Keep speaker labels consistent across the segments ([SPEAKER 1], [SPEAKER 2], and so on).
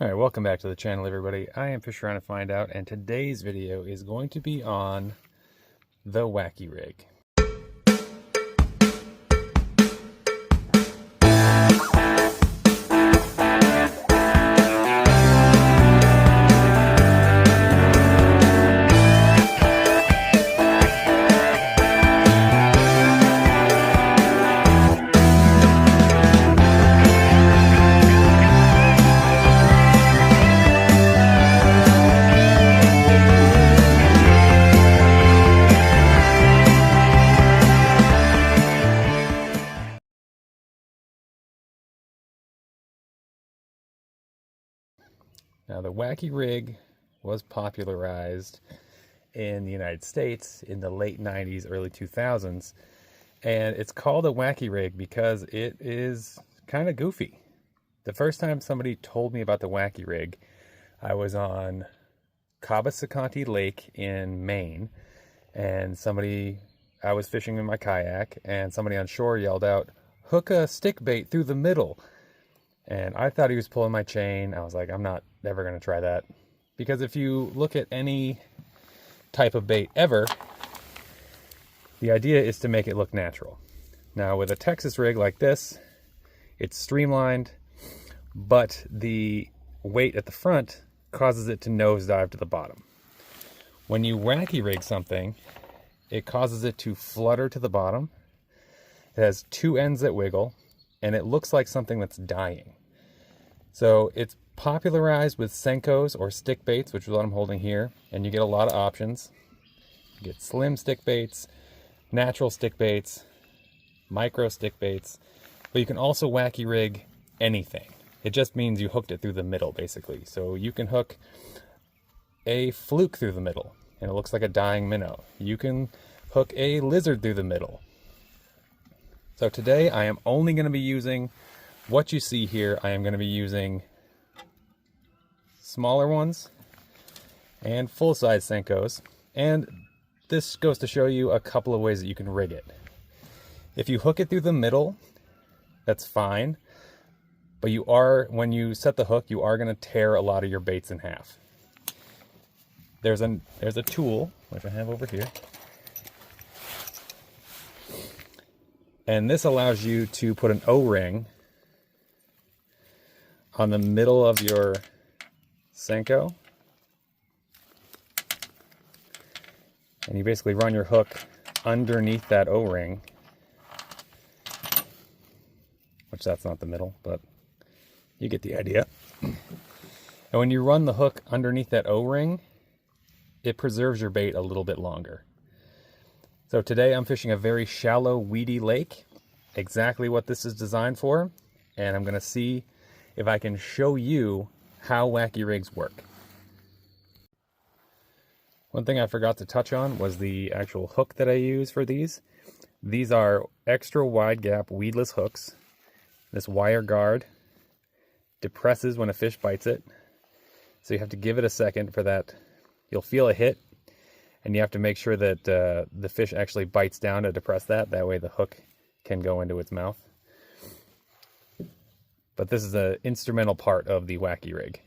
[SPEAKER 1] Alright, welcome back to the channel, everybody. I am Fish Around to Find Out, and today's video is going to be on the Wacky Rig. Now, the Wacky Rig was popularized in the United States in the late 90s, early 2000s, and it's called a Wacky Rig because it is kind of goofy. The first time somebody told me about the Wacky Rig, I was on Cabasicanti Lake in Maine, and I was fishing in my kayak, and somebody on shore yelled out, "Hook a stick bait through the middle." And I thought he was pulling my chain. I was like, I'm not ever going to try that. Because if you look at any type of bait ever, the idea is to make it look natural. Now, with a Texas rig like this, it's streamlined, but the weight at the front causes it to nosedive to the bottom. When you wacky rig something, it causes it to flutter to the bottom. It has two ends that wiggle, and it looks like something that's dying. So it's popularized with Senkos or stick baits, which is what I'm holding here, and you get a lot of options. You get slim stick baits, natural stick baits, micro stick baits, but you can also wacky rig anything. It just means you hooked it through the middle, basically. So you can hook a fluke through the middle, and it looks like a dying minnow. You can hook a lizard through the middle. So today I am only going to be using what you see here. I am going to be using smaller ones and full-size Senkos, and this goes to show you a couple of ways that you can rig it. If you hook it through the middle, that's fine, but when you set the hook, you are going to tear a lot of your baits in half. There's a tool, which I have over here, and this allows you to put an O-ring on the middle of your Senko, and you basically run your hook underneath that O-ring, which that's not the middle, but you get the idea. And when you run the hook underneath that O-ring, it preserves your bait a little bit longer. So today I'm fishing a very shallow, weedy lake, exactly what this is designed for, and I'm going to see if I can show you how wacky rigs work. One thing I forgot to touch on was the actual hook that I use for these. These are extra wide gap weedless hooks. This wire guard depresses when a fish bites it, so you have to give it a second for that. You'll feel a hit, and you have to make sure that the fish actually bites down to depress that. That way the hook can go into its mouth. But this is an instrumental part of the wacky rig.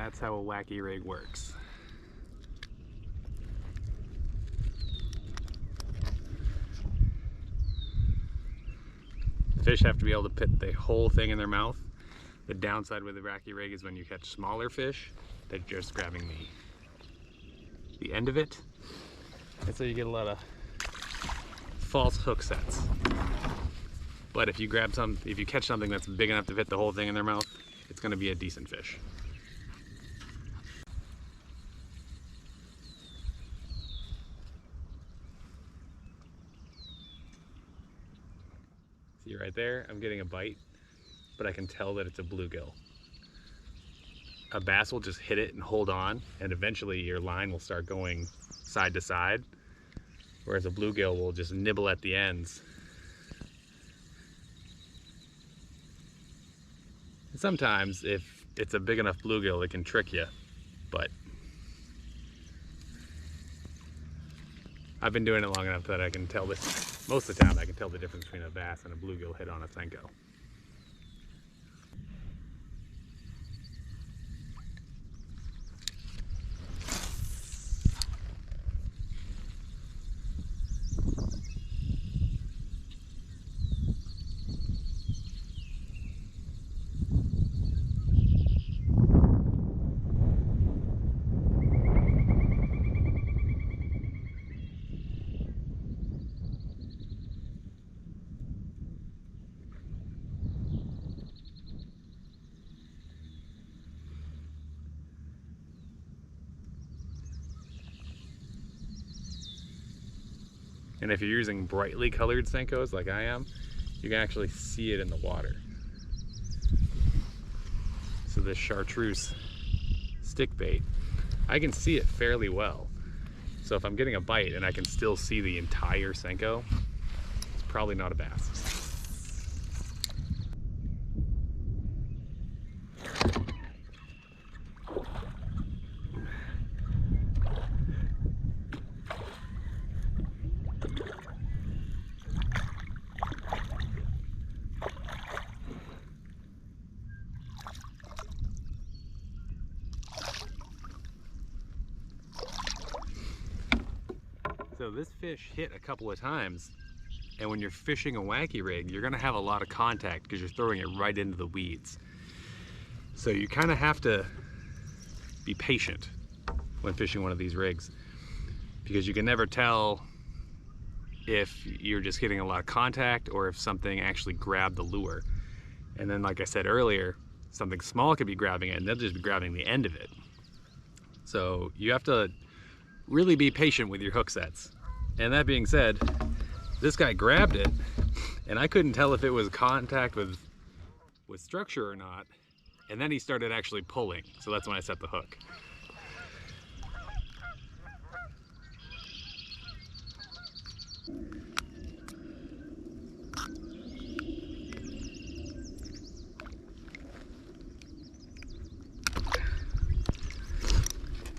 [SPEAKER 1] that's how a wacky rig works. Fish have to be able to put the whole thing in their mouth. The downside with the wacky rig is when you catch smaller fish, they're just grabbing the end of it. And so you get a lot of false hook sets. But if you catch something that's big enough to fit the whole thing in their mouth, it's gonna be a decent fish. See right there, I'm getting a bite, but I can tell that it's a bluegill. A bass will just hit it and hold on, and eventually your line will start going side to side, whereas a bluegill will just nibble at the ends. And sometimes, if it's a big enough bluegill, it can trick you, but I've been doing it long enough that I can tell this. Most of the time, I can tell the difference between a bass and a bluegill hit on a Senko. And if you're using brightly colored Senkos like I am, you can actually see it in the water. So this chartreuse stick bait, I can see it fairly well. So if I'm getting a bite and I can still see the entire Senko, it's probably not a bass. So this fish hit a couple of times, and when you're fishing a wacky rig, you're gonna have a lot of contact because you're throwing it right into the weeds. So you kind of have to be patient when fishing one of these rigs, because you can never tell if you're just getting a lot of contact or if something actually grabbed the lure. And then, like I said earlier, something small could be grabbing it and they'll just be grabbing the end of it. So you have to really be patient with your hook sets. And that being said, this guy grabbed it and I couldn't tell if it was contact with structure or not. And then he started actually pulling. So that's when I set the hook.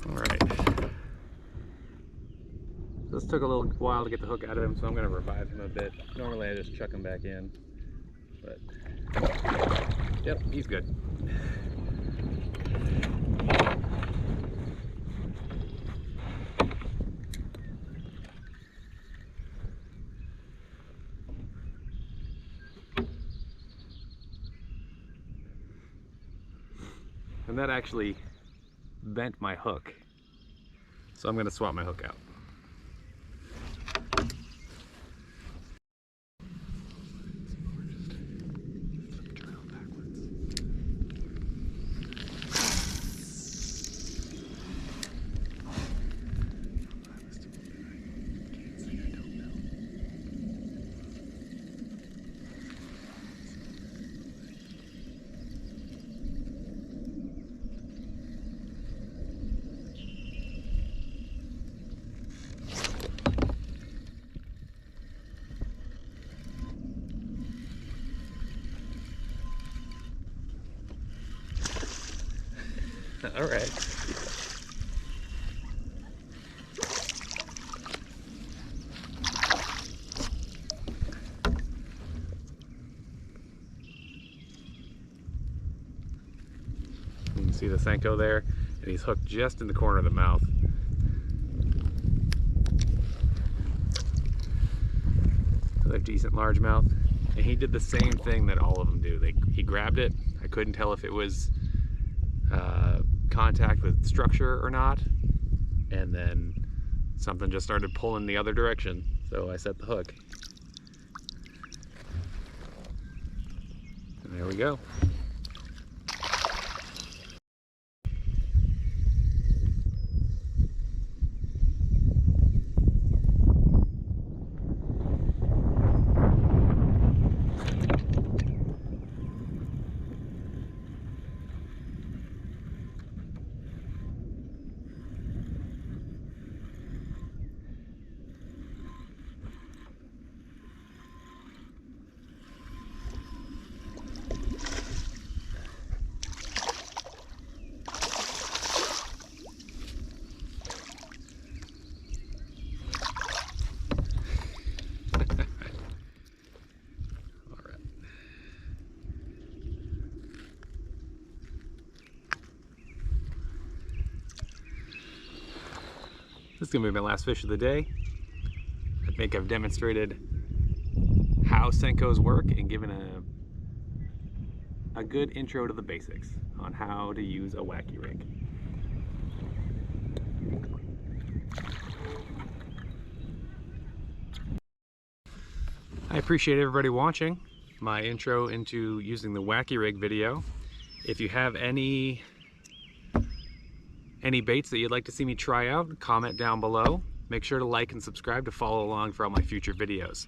[SPEAKER 1] All right. This took a little while to get the hook out of him, so I'm gonna revive him a bit. Normally I just chuck him back in, but yep, he's good. And that actually bent my hook, so I'm gonna swap my hook out. All right. You can see the Senko there. and he's hooked just in the corner of the mouth. Another decent largemouth. And he did the same thing that all of them do. He grabbed it. I couldn't tell if it was contact with structure or not. And then something just started pulling the other direction. So I set the hook. And there we go. This is going to be my last fish of the day. I think I've demonstrated how Senkos work and given a good intro to the basics on how to use a wacky rig. I appreciate everybody watching my intro into using the wacky rig video. If you have any baits that you'd like to see me try out, comment down below. Make sure to like and subscribe to follow along for all my future videos.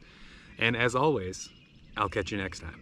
[SPEAKER 1] And as always, I'll catch you next time.